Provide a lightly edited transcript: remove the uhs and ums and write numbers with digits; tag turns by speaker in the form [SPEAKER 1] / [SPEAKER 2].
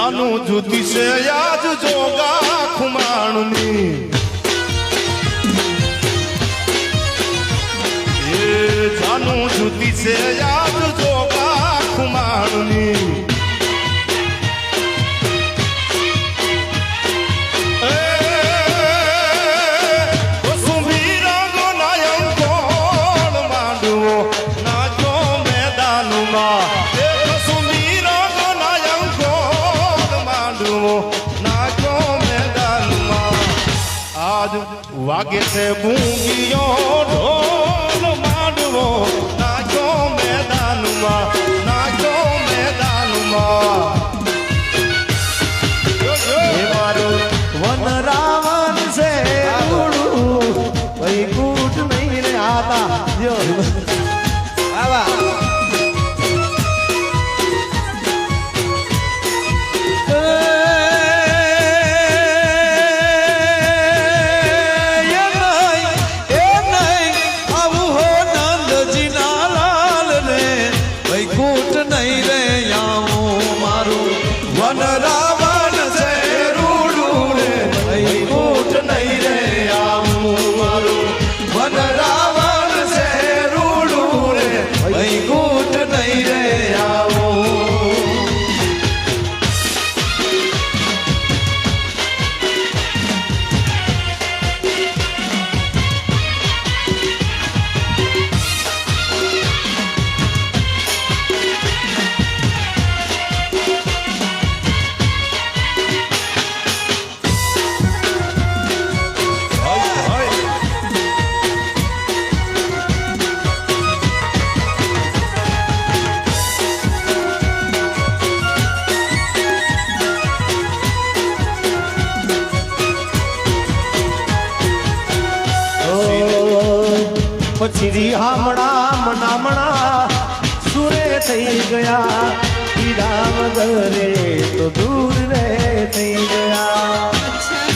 [SPEAKER 1] જાનું જુદી છે યાદ જોગા ખુમાણની એ જાનું જુદી છે યાદ જોગા ખુમાણની વાગે છે બૂંગીઓ ઢોલ માંડવો નાખ્યો મેદાનમાં
[SPEAKER 2] મારું વન રાવણ છે ભાઈ કૂટ નહીં રે આતા આવા પછી હામણા મનામણા સુરે થઈ ગયા હીરા વગરે તો દૂર રે થઈ ગયા